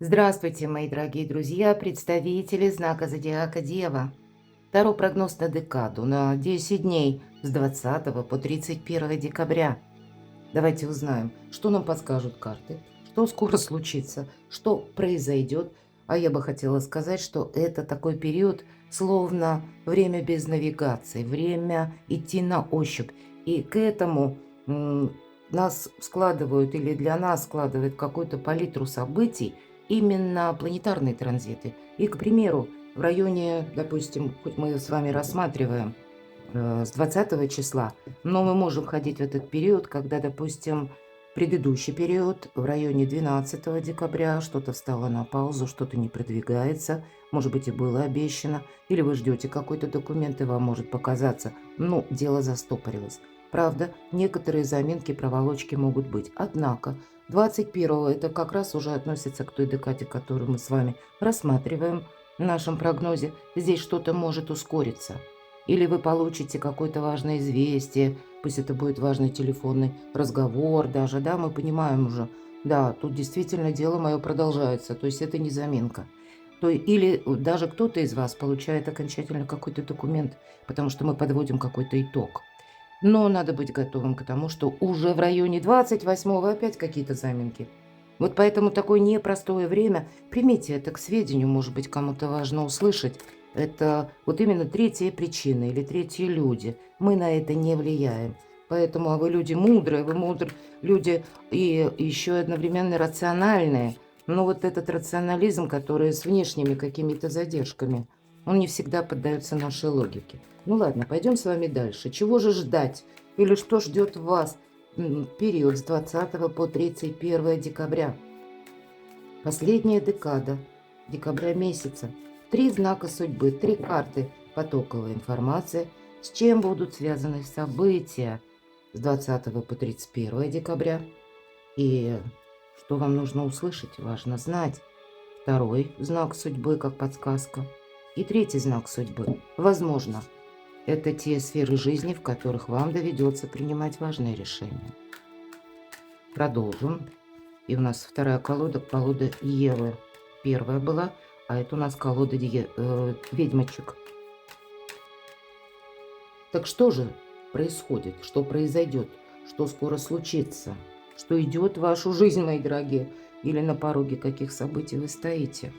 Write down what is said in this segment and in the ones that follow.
Здравствуйте, мои дорогие друзья, представители знака зодиака Дева. Таро прогноз на декаду на 10 дней с 20 по 31 декабря. Давайте узнаем, что нам подскажут карты, что скоро случится, что произойдет. А я бы хотела сказать, что это такой период, словно время без навигации, время идти на ощупь. И к этому нас складывают или для нас складывают какую-то палитру событий именно планетарные транзиты. И, к примеру, в районе, допустим, хоть мы с вами рассматриваем с 20 числа, но мы можем ходить в этот период, когда, допустим, предыдущий период в районе 12 декабря что-то встало на паузу, что-то не продвигается, может быть, и было обещано, или вы ждете какой-то документ, и вам может показаться, ну, дело застопорилось. Правда, некоторые заминки, проволочки могут быть. Однако 21-го это как раз уже относится к той декаде, которую мы с вами рассматриваем в нашем прогнозе. Здесь что-то может ускориться. Или вы получите какое-то важное известие, пусть это будет важный телефонный разговор даже, да, мы понимаем уже, да, тут действительно дело мое продолжается, то есть это не заминка. Или даже кто-то из вас получает окончательно какой-то документ, потому что мы подводим какой-то итог. Но надо быть готовым к тому, что уже в районе 28-го опять какие-то заминки. Вот поэтому такое непростое время. Примите это к сведению, может быть, кому-то важно услышать. Это вот именно третья причина или третьи люди. Мы на это не влияем. Поэтому, а вы люди мудрые, люди и еще одновременно рациональные. Но вот этот рационализм, который с внешними какими-то задержками, он не всегда поддается нашей логике. Ну ладно, пойдем с вами дальше. Чего же ждать? Или что ждет вас период с 20 по 31 декабря? Последняя декада декабря месяца. 3 знака судьбы, 3 карты, потоковая информация, с чем будут связаны события с 20 по 31 декабря. И что вам нужно услышать, важно знать. Второй знак судьбы, как подсказка. И третий знак судьбы. Возможно, это те сферы жизни, в которых вам доведется принимать важные решения. Продолжим. И у нас вторая колода Евы. Первая была, а это у нас колода ведьмочек. Так что же происходит? Что произойдет? Что скоро случится? Что идет в вашу жизнь, мои дорогие? Или на пороге каких событий вы стоите?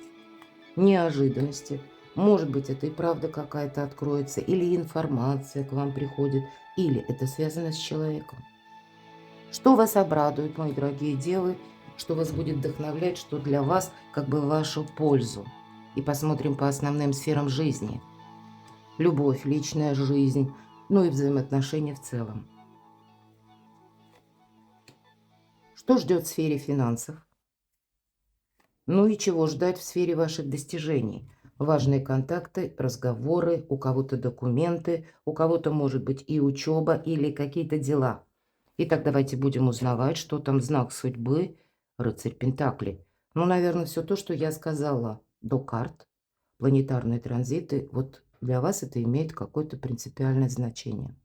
Неожиданности. Может быть, это и правда какая-то откроется, или информация к вам приходит, или это связано с человеком. Что вас обрадует, мои дорогие девы, что вас будет вдохновлять, что для вас как бы в вашу пользу. И посмотрим по основным сферам жизни. Любовь, личная жизнь, ну и взаимоотношения в целом. Что ждет в сфере финансов? Ну и чего ждать в сфере ваших достижений? Важные контакты, разговоры, у кого-то документы, у кого-то может быть и учеба или какие-то дела. Итак, давайте будем узнавать, что там знак судьбы, рыцарь Пентаклей. Ну, наверное, все то, что я сказала до карт, планетарные транзиты, вот для вас это имеет какое-то принципиальное значение.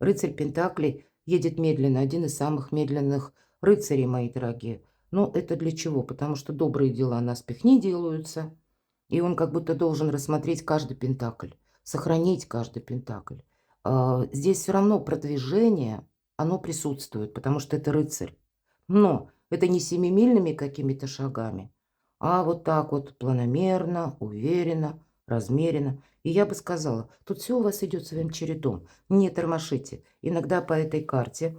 Рыцарь Пентаклей едет медленно, один из самых медленных рыцарей, мои дорогие. Но это для чего? Потому что добрые дела наспех не делаются. И он как будто должен рассмотреть каждый пентакль, сохранить каждый пентакль. Здесь все равно продвижение, оно присутствует, потому что это рыцарь. Но это не семимильными какими-то шагами, а вот так вот планомерно, уверенно, размеренно. И я бы сказала, тут все у вас идет своим чередом. Не тормошите. Иногда по этой карте,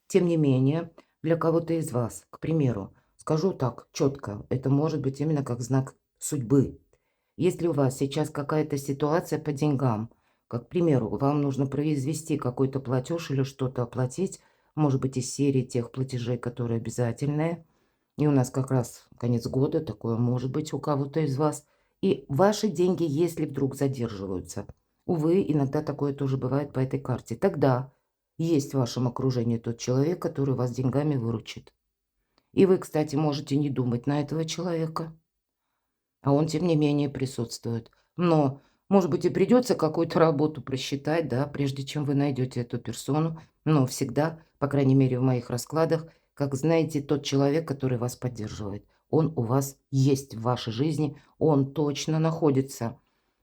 тем не менее, для кого-то из вас, к примеру, скажу так четко, это может быть именно как знак судьбы. Если у вас сейчас какая-то ситуация по деньгам, как, к примеру, вам нужно произвести какой-то платеж или что-то оплатить, может быть, из серии тех платежей, которые обязательные, и у нас как раз конец года, такое может быть у кого-то из вас, и ваши деньги, если вдруг задерживаются, увы, иногда такое тоже бывает по этой карте, тогда есть в вашем окружении тот человек, который вас деньгами выручит. И вы, кстати, можете не думать на этого человека, а он, тем не менее, присутствует. Но, может быть, и придется какую-то работу просчитать, да, прежде чем вы найдете эту персону. Но всегда, по крайней мере, в моих раскладах, как знаете, тот человек, который вас поддерживает. он у вас есть в вашей жизни, он точно находится.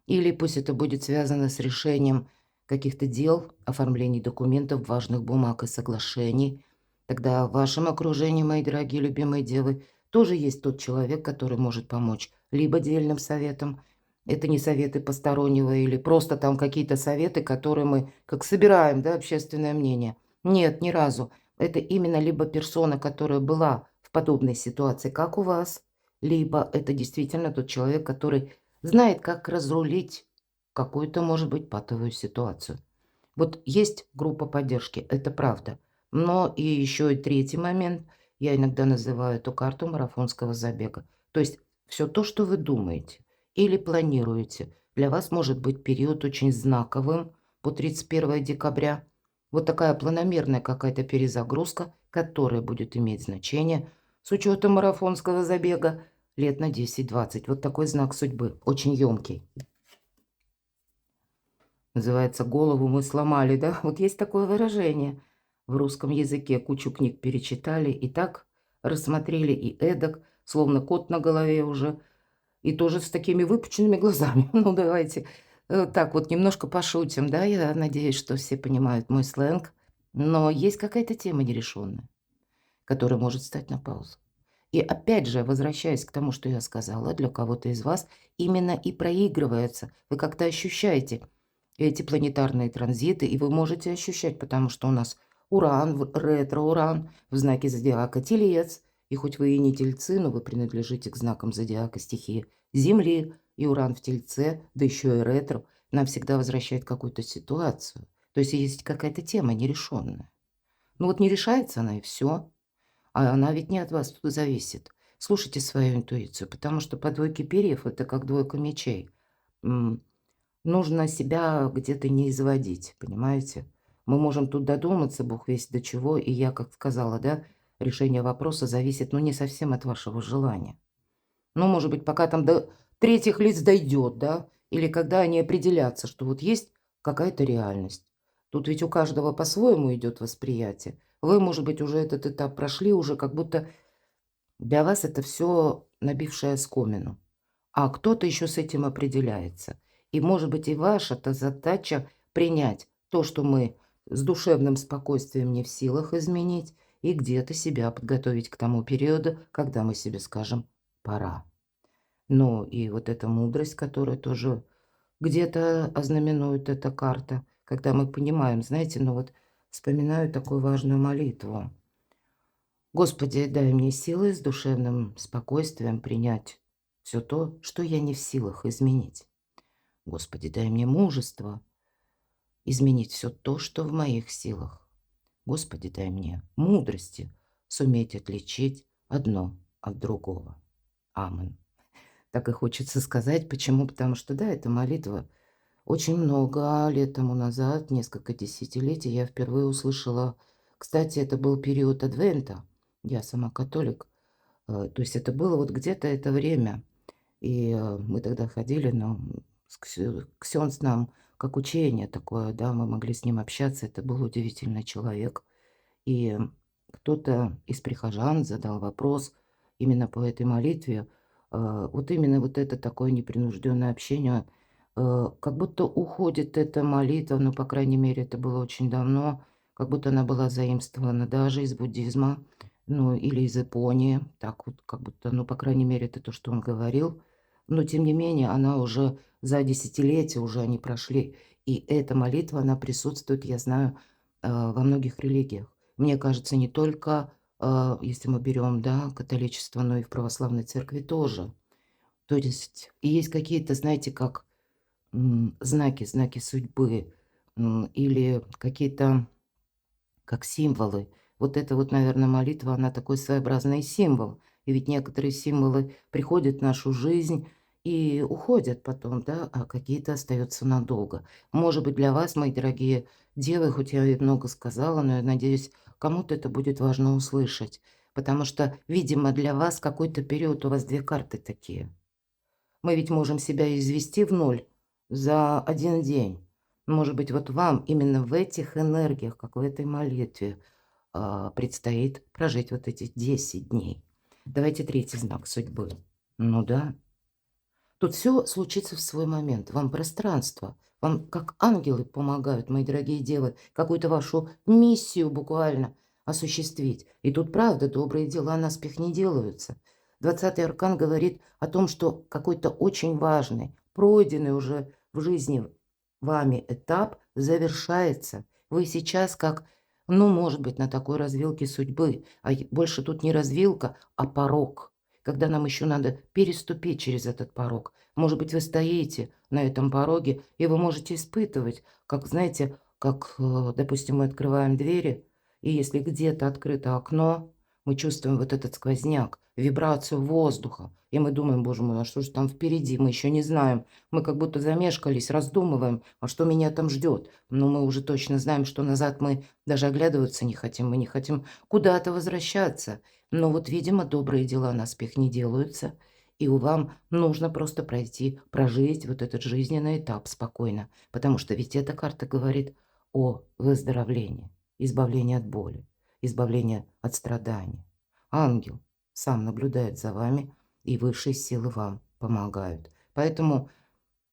Или пусть это будет связано с решением каких-то дел, оформлений документов, важных бумаг и соглашений. Тогда в вашем окружении, мои дорогие любимые девы, тоже есть тот человек, который может помочь либо дельным советом, это не советы постороннего или просто там какие-то советы, которые мы как собираем, да, общественное мнение. Нет, ни разу. Это именно либо персона, которая была в подобной ситуации, как у вас, либо это действительно тот человек, который знает, как разрулить какую-то, может быть, патовую ситуацию. Вот есть группа поддержки, это правда. Но и еще и третий момент, я иногда называю эту карту марафонского забега. То есть все то, что вы думаете или планируете, для вас может быть период очень знаковым по 31 декабря. Вот такая планомерная какая-то перезагрузка, которая будет иметь значение с учетом марафонского забега лет на 10-20. Вот такой знак судьбы, очень емкий. Называется «Голову мы сломали», да? Вот есть такое выражение в русском языке. Кучу книг перечитали и так рассмотрели, и эдак, словно кот на голове уже, и тоже с такими выпученными глазами. Ну, давайте так вот немножко пошутим, да? Я надеюсь, что все понимают мой сленг. Но есть какая-то тема нерешенная, которая может стать на паузу. И опять же, возвращаясь к тому, что я сказала, для кого-то из вас именно и проигрывается. Вы как-то ощущаете эти планетарные транзиты, и вы можете ощущать, потому что у нас Уран, ретро-Уран в знаке зодиака Телец. И хоть вы и не Тельцы, но вы принадлежите к знакам зодиака стихии Земли, и Уран в Тельце, да еще и ретро, нам всегда возвращает какую-то ситуацию. То есть есть какая-то тема нерешенная. Ну вот не решается она, и все. А она ведь не от вас тут зависит. Слушайте свою интуицию, потому что по двойке перьев это как двойка мечей. М, Нужно себя где-то не изводить, понимаете? Мы можем тут додуматься, бог весть до чего, и я, как сказала, да, решение вопроса зависит, ну, не совсем от вашего желания. Ну, может быть, пока там до третьих лиц дойдет, да, или когда они определятся, что вот есть какая-то реальность. Тут ведь у каждого по-своему идет восприятие. Вы, может быть, уже этот этап прошли, уже как будто для вас это все набившее оскомину, а кто-то еще с этим определяется. И, может быть, и ваша-то задача принять то, что мы с душевным спокойствием не в силах изменить, и где-то себя подготовить к тому периоду, когда мы себе скажем «пора». Ну, и вот эта мудрость, которая тоже где-то ознаменует эта карта, когда мы понимаем, знаете, ну вот вспоминаю такую важную молитву. Господи, дай мне силы с душевным спокойствием принять все то, что я не в силах изменить. Господи, дай мне мужество изменить все то, что в моих силах. Господи, дай мне мудрости суметь отличить одно от другого. Амин. Так и хочется сказать. Почему? Потому что, да, эта молитва очень много лет тому назад, несколько десятилетий, я впервые услышала. Кстати, это был период Адвента. Я сама католик. То есть это было вот где-то это время. И мы тогда ходили, но ксенз нам как учение такое, да, мы могли с ним общаться. Это был удивительный человек. И кто-то из прихожан задал вопрос именно по этой молитве. Вот именно вот это такое непринужденное общение, как будто уходит эта молитва, ну, по крайней мере, это было очень давно, как будто она была заимствована даже из буддизма, ну, или из Японии, так вот, как будто, ну, по крайней мере, это то, что он говорил. Но, тем не менее, она уже за десятилетия уже они прошли. И эта молитва, она присутствует, я знаю, во многих религиях. Мне кажется, не только, если мы берем, да, католичество, но и в православной церкви тоже. То есть и есть какие-то, знаете, как знаки судьбы, или какие-то как символы. Вот это вот, наверное, молитва, она такой своеобразный символ. И ведь некоторые символы приходят в нашу жизнь и уходят потом, да, а какие-то остаются надолго. Может быть, для вас, мои дорогие девы, хоть я и много сказала, но я надеюсь, кому-то это будет важно услышать. Потому что, видимо, для вас какой-то период, у вас две карты такие. Мы ведь можем себя извести в ноль за один день. Может быть, вот вам именно в этих энергиях, как в этой молитве, предстоит прожить вот эти 10 дней. Давайте третий знак судьбы. Ну да. Тут все случится в свой момент. Вам пространство, вам как ангелы помогают, мои дорогие девы, какую-то вашу миссию буквально осуществить. И тут правда, добрые дела наспех не делаются. 20-й аркан говорит о том, что какой-то очень важный, пройденный уже в жизни вами этап завершается. Вы сейчас как, ну, может быть, на такой развилке судьбы, больше тут не развилка, а порог, когда нам еще надо переступить через этот порог. Может быть, вы стоите на этом пороге, и вы можете испытывать, как, знаете, как, допустим, мы открываем двери, и если где-то открыто окно, мы чувствуем вот этот сквозняк, вибрацию воздуха, и мы думаем, боже мой, а что же там впереди, мы еще не знаем. Мы как будто замешкались, раздумываем, а что меня там ждет. Но мы уже точно знаем, что назад мы даже оглядываться не хотим, мы не хотим куда-то возвращаться. Но вот, видимо, добрые дела наспех не делаются, и вам нужно просто пройти, прожить вот этот жизненный этап спокойно, потому что ведь эта карта говорит о выздоровлении, избавлении от боли, избавлении от страданий. Ангел сам наблюдает за вами, и высшие силы вам помогают. Поэтому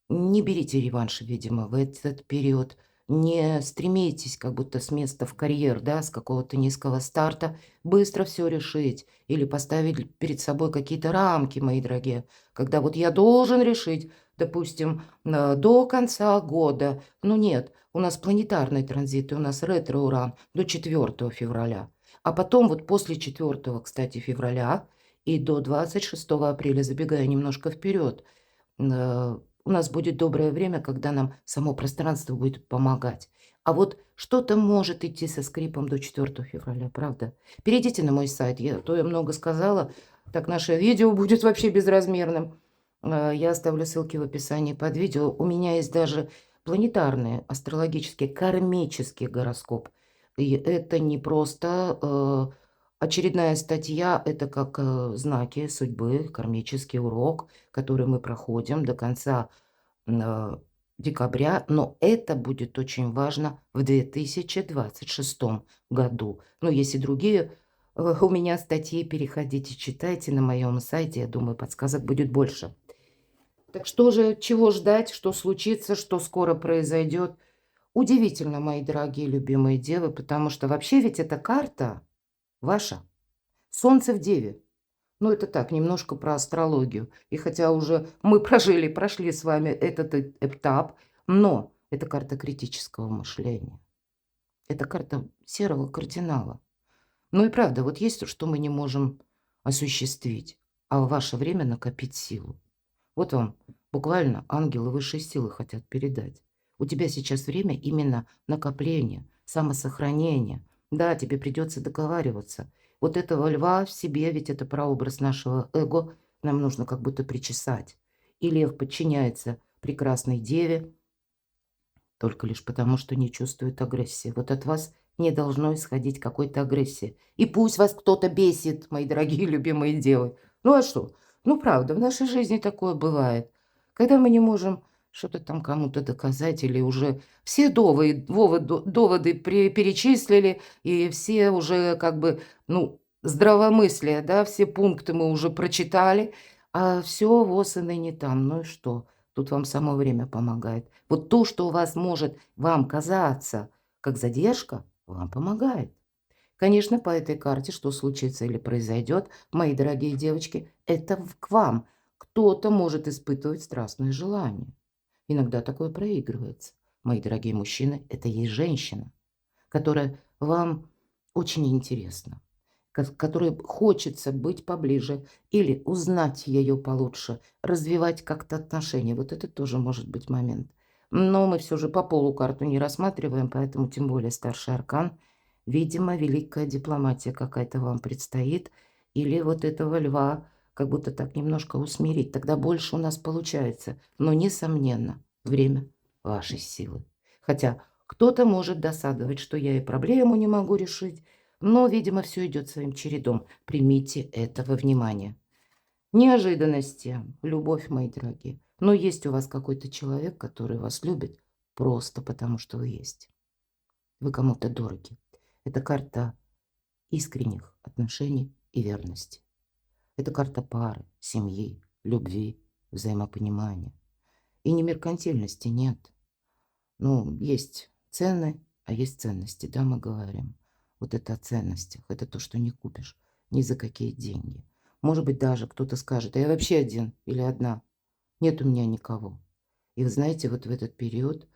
не берите реванш, видимо, в этот период. Не стремитесь как будто с места в карьер, да, с какого-то низкого старта, быстро все решить или поставить перед собой какие-то рамки, мои дорогие. Когда вот я должен решить, допустим, до конца года. Ну нет, у нас планетарный транзит, и у нас ретро-уран до 4 февраля. А потом вот после 4, кстати, февраля и до 26 апреля, забегая немножко вперед, у нас будет доброе время, когда нам само пространство будет помогать. А вот что-то может идти со скрипом до 4 февраля, правда? Перейдите на мой сайт, я много сказала, так наше видео будет вообще безразмерным. Я оставлю ссылки в описании под видео. У меня есть даже планетарный, астрологический, кармический гороскоп. И это не просто очередная статья, это как знаки судьбы, кармический урок, который мы проходим до конца э, декабря, но это будет очень важно в 2026 году. Ну, есть и другие у меня статьи, переходите, читайте на моем сайте, я думаю, подсказок будет больше. Так что же, чего ждать, что случится, что скоро произойдет? Удивительно, мои дорогие любимые девы, потому что вообще ведь эта карта ваша. Солнце в Деве. Ну, это так, немножко про астрологию. И хотя уже мы прошли с вами этот этап, но это карта критического мышления. Это карта серого кардинала. Ну и правда, вот есть то, что мы не можем осуществить, а в ваше время накопить силу. Вот вам буквально ангелы высшей силы хотят передать. У тебя сейчас время именно накопления, самосохранения. Да, тебе придется договариваться. Вот этого льва в себе, ведь это прообраз нашего эго, нам нужно как будто причесать. И лев подчиняется прекрасной деве, только лишь потому, что не чувствует агрессии. Вот от вас не должно исходить какой-то агрессии. И пусть вас кто-то бесит, мои дорогие любимые девы. Ну а что? Ну правда, в нашей жизни такое бывает. Когда мы не можем что-то там кому-то доказать, или уже все доводы перечислили, и все уже как бы, ну, здравомыслие, да, все пункты мы уже прочитали, а все воз и ныне там. Ну и что? Тут вам само время помогает. Вот то, что у вас может вам казаться как задержка, вам помогает. Конечно, по этой карте, что случится или произойдет, мои дорогие девочки, это к вам. Кто-то может испытывать страстное желание. Иногда такое проигрывается. Мои дорогие мужчины, это есть женщина, которая вам очень интересна, которой хочется быть поближе или узнать ее получше, развивать как-то отношения. Вот это тоже может быть момент. Но мы все же по полу карту не рассматриваем, поэтому тем более старший аркан. Видимо, великая дипломатия какая-то вам предстоит. Или вот этого льва как будто так немножко усмирить. Тогда больше у нас получается. Но, несомненно, время вашей силы. Хотя кто-то может досадовать, что я и проблему не могу решить, но, видимо, все идет своим чередом. Примите это во внимание. Неожиданности, любовь, мои дорогие. Но есть у вас какой-то человек, который вас любит просто потому, что вы есть. Вы кому-то дороги. Это карта искренних отношений и верности. Это карта пары, семьи, любви, взаимопонимания. И не меркантильности нет. Ну, есть цены, а есть ценности, да, мы говорим. Вот это о ценностях. Это то, что не купишь ни за какие деньги. Может быть, даже кто-то скажет: а я вообще один или одна. Нет у меня никого. И вы знаете, вот в этот период,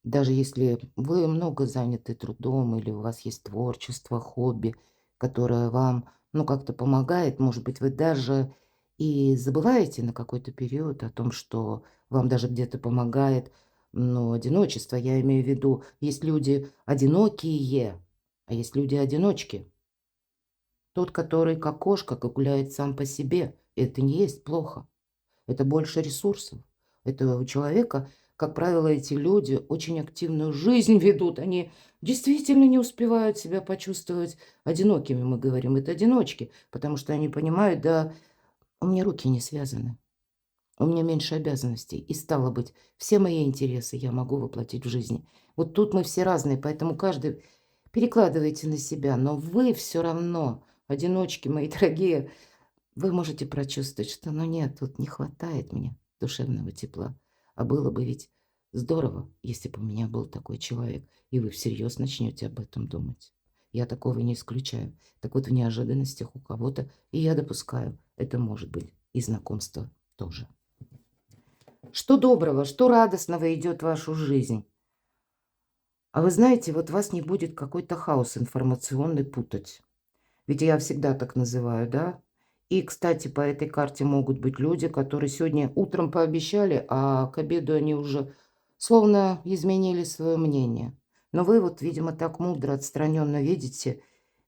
даже если вы много заняты трудом или у вас есть творчество, хобби, которое вам, ну, как-то помогает, может быть, вы даже и забываете на какой-то период о том, что вам даже где-то помогает, ну, одиночество. Я имею в виду, есть люди одинокие, а есть люди-одиночки. Тот, который как кошка, как гуляет сам по себе, это не есть плохо. Это больше ресурсов. Это у человека, как правило, эти люди очень активную жизнь ведут. Они действительно не успевают себя почувствовать одинокими, мы говорим. Это одиночки, потому что они понимают, да, у меня руки не связаны, у меня меньше обязанностей. И стало быть, все мои интересы я могу воплотить в жизни. Вот тут мы все разные, поэтому каждый перекладываете на себя. Но вы все равно, одиночки мои дорогие, вы можете прочувствовать, что ну нет, тут не хватает мне душевного тепла. А было бы ведь здорово, если бы у меня был такой человек, и вы всерьез начнете об этом думать. Я такого не исключаю. Так вот, в неожиданностях у кого-то, и я допускаю, это может быть и знакомство тоже. Что доброго, что радостного идет в вашу жизнь? А вы знаете, вот вас не будет какой-то хаос информационный путать. Ведь я всегда так называю, да? И, кстати, по этой карте могут быть люди, которые сегодня утром пообещали, а к обеду они уже словно изменили свое мнение. Но вы вот, видимо, так мудро, отстраненно видите,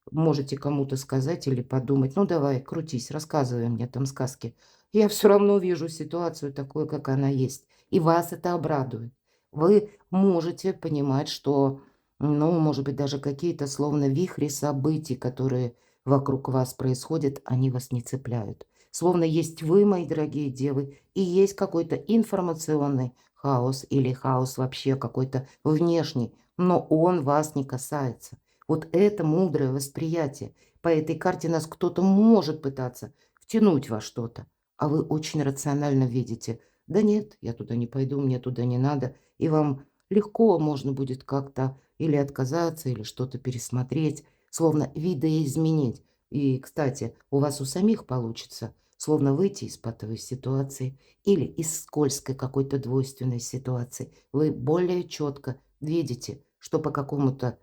можете кому-то сказать или подумать: ну давай, крутись, рассказывай мне там сказки. Я все равно вижу ситуацию такой, как она есть. И вас это обрадует. Вы можете понимать, что, ну, может быть, даже какие-то словно вихри событий, которые вокруг вас происходят, они вас не цепляют. Словно есть вы, мои дорогие девы, и есть какой-то информационный хаос или хаос вообще какой-то внешний, но он вас не касается. Вот это мудрое восприятие. По этой карте нас кто-то может пытаться втянуть во что-то, а вы очень рационально видите: да нет, я туда не пойду, мне туда не надо, и вам легко можно будет как-то или отказаться, или что-то пересмотреть, словно видоизменить. И, кстати, у вас у самих получится словно выйти из патовой ситуации или из скользкой какой-то двойственной ситуации. Вы более четко видите, что по какому-то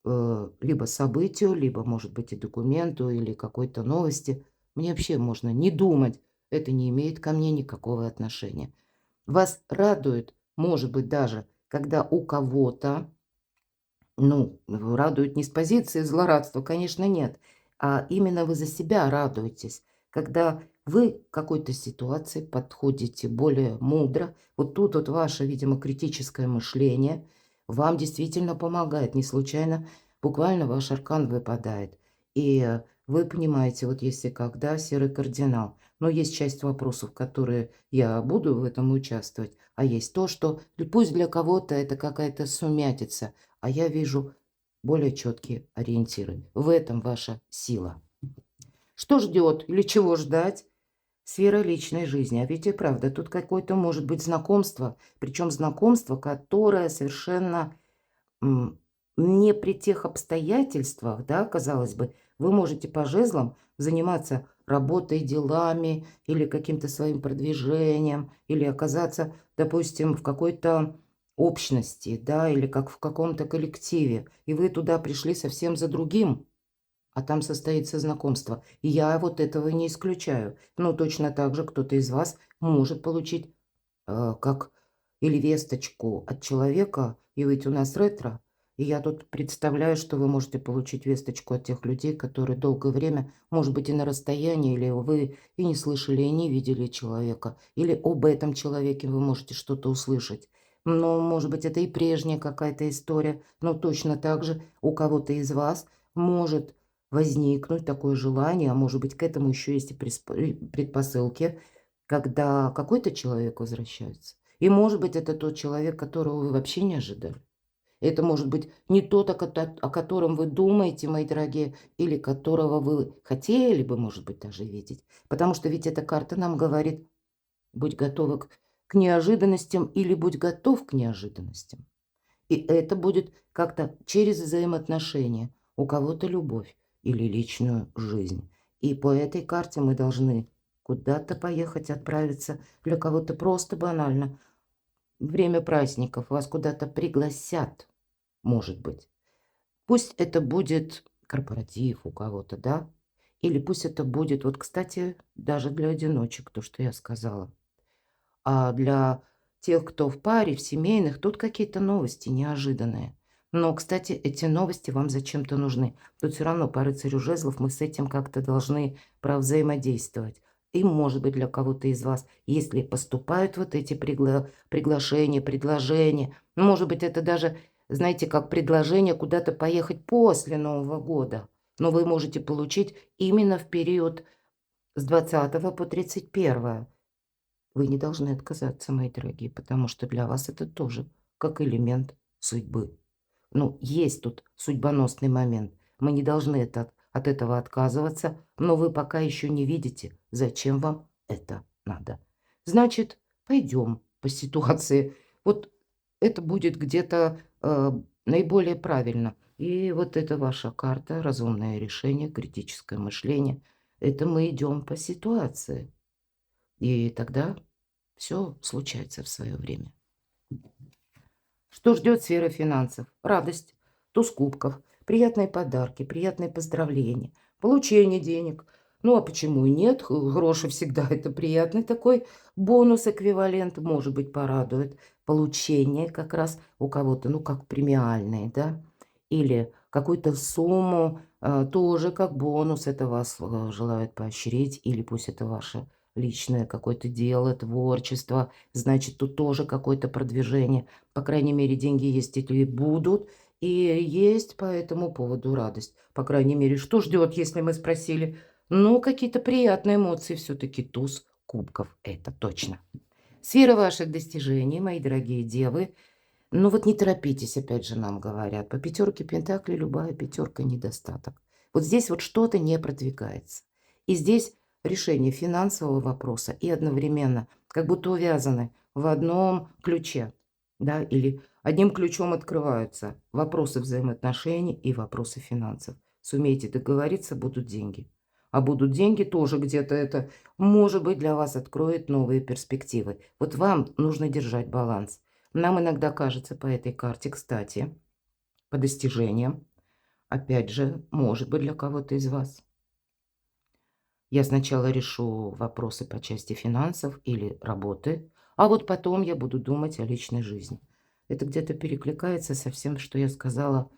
либо событию, либо, может быть, и документу, или какой-то новости. Мне вообще можно не думать, это не имеет ко мне никакого отношения. Вас радует, может быть, даже, когда у кого-то, ну, радует не с позиции злорадства, конечно, нет, а именно вы за себя радуетесь, когда вы к какой-то ситуации подходите более мудро. Вот тут вот ваше, видимо, критическое мышление вам действительно помогает. Не случайно буквально ваш аркан выпадает. И вы понимаете, вот если когда серый кардинал. Но есть часть вопросов, которые я буду в этом участвовать, а есть то, что пусть для кого-то это какая-то сумятица, а я вижу более четкие ориентиры. В этом ваша сила. Что ждет или чего ждать? Сфера личной жизни. А ведь и правда, тут какое-то может быть знакомство, причем знакомство, которое совершенно м, не при тех обстоятельствах, да, казалось бы, вы можете по жезлам заниматься работой, делами или каким-то своим продвижением, или оказаться, допустим, в какой-то общности, да, или как в каком-то коллективе, и вы туда пришли совсем за другим, а там состоится знакомство. И я вот этого не исключаю. Но точно так же кто-то из вас может получить как или весточку от человека, и ведь у нас ретро, и я тут представляю, что вы можете получить весточку от тех людей, которые долгое время, может быть, и на расстоянии, или вы и не слышали, и не видели человека, или об этом человеке вы можете что-то услышать. Но, может быть, это и прежняя какая-то история, но точно так же у кого-то из вас может возникнуть такое желание, а может быть, к этому еще есть и предпосылки, когда какой-то человек возвращается. И, может быть, это тот человек, которого вы вообще не ожидали. Это может быть не тот, о котором вы думаете, мои дорогие, или которого вы хотели бы, может быть, даже видеть. Потому что ведь эта карта нам говорит: будь готова к неожиданностям или будь готов к неожиданностям. И это будет как-то через взаимоотношения. У кого-то любовь или личную жизнь. И по этой карте мы должны куда-то поехать, отправиться. Для кого-то просто банально. Время праздников вас куда-то пригласят, может быть. Пусть это будет корпоратив у кого-то, да? Или пусть это будет, вот, кстати, даже для одиночек, то, что я сказала. А для тех, кто в паре, в семейных, тут какие-то новости неожиданные. Но, кстати, эти новости вам зачем-то нужны. Тут все равно по рыцарю жезлов мы с этим как-то должны провзаимодействовать. И, может быть, для кого-то из вас, если поступают вот эти приглашения, предложения, ну, может быть, это даже, знаете, как предложение куда-то поехать после Нового года. Но вы можете получить именно в период с 20 по 31. Вы не должны отказаться, мои дорогие, потому что для вас это тоже как элемент судьбы. Ну, есть тут судьбоносный момент. Мы не должны от этого отказываться, но вы пока еще не видите, зачем вам это надо. Значит, пойдем по ситуации. Вот это будет где-то наиболее правильно. И вот это ваша карта, разумное решение, критическое мышление. Это мы идем по ситуации. И тогда все случается в свое время. Что ждет сфера финансов? Радость, туз кубков, приятные подарки, приятные поздравления, получение денег. Ну, а почему и нет? Гроши всегда это приятный такой бонус, эквивалент, может быть, порадует. Получение как раз у кого-то, ну, как премиальные, да? Или какую-то сумму тоже как бонус. Это вас желают поощрить, или пусть это ваше личное какое-то дело, творчество. Значит, тут тоже какое-то продвижение. По крайней мере, деньги есть или будут. И есть по этому поводу радость. По крайней мере, что ждет, если мы спросили? Ну, какие-то приятные эмоции все-таки. Туз кубков, это точно. Сфера ваших достижений, мои дорогие девы. Ну вот не торопитесь, опять же нам говорят. По пятерке пентаклей любая пятерка недостаток. Вот здесь вот что-то не продвигается. И здесь решение финансового вопроса и одновременно как будто увязаны в одном ключе. Да, или одним ключом открываются вопросы взаимоотношений и вопросы финансов. Сумеете договориться, будут деньги. А будут деньги тоже где-то это, может быть, для вас откроет новые перспективы. Вот вам нужно держать баланс. Нам иногда кажется по этой карте, кстати, по достижениям, опять же, может быть, для кого-то из вас. Я сначала решу вопросы по части финансов или работы, а вот потом я буду думать о личной жизни. Это где-то перекликается со всем, что я сказала.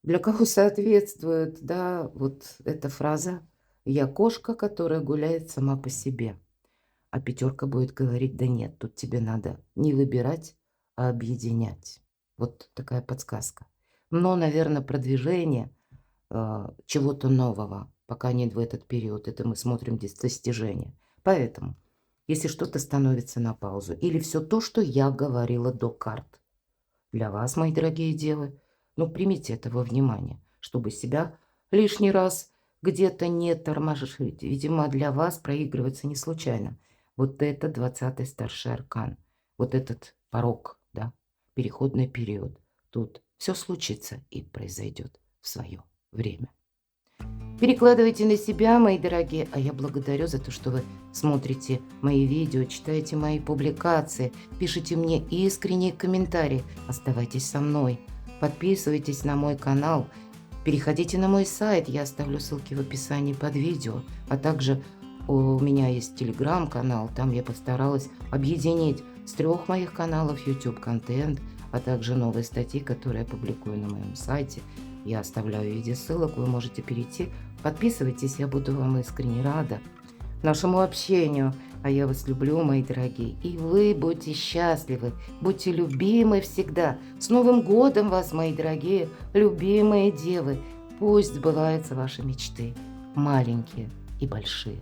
Для кого соответствует, да, вот эта фраза «Я кошка, которая гуляет сама по себе». А пятерка будет говорить: да нет, тут тебе надо не выбирать, а объединять. Вот такая подсказка. Но, наверное, продвижение чего-то нового пока нет в этот период. Это мы смотрим достижения. Поэтому, если что-то становится на паузу, или все то, что я говорила до карт, для вас, мои дорогие девы, ну, примите это во внимание, чтобы себя лишний раз где-то не тормошить. Видимо, для вас проигрывается не случайно. Вот это 20-й старший аркан, вот этот порог, да, переходный период. Тут все случится и произойдет в свое время. Перекладывайте на себя, мои дорогие, а я благодарю за то, что вы смотрите мои видео, читаете мои публикации, пишите мне искренние комментарии, оставайтесь со мной, подписывайтесь на мой канал, переходите на мой сайт, я оставлю ссылки в описании под видео, а также у меня есть телеграм-канал, там я постаралась объединить с 3 моих каналов YouTube-контент, а также новые статьи, которые я публикую на моем сайте. Я оставляю в виде ссылок, вы можете перейти. Подписывайтесь, я буду вам искренне рада нашему общению. А я вас люблю, мои дорогие. И вы будьте счастливы, будьте любимы всегда. С Новым годом вас, мои дорогие, любимые девы. Пусть сбываются ваши мечты, маленькие и большие.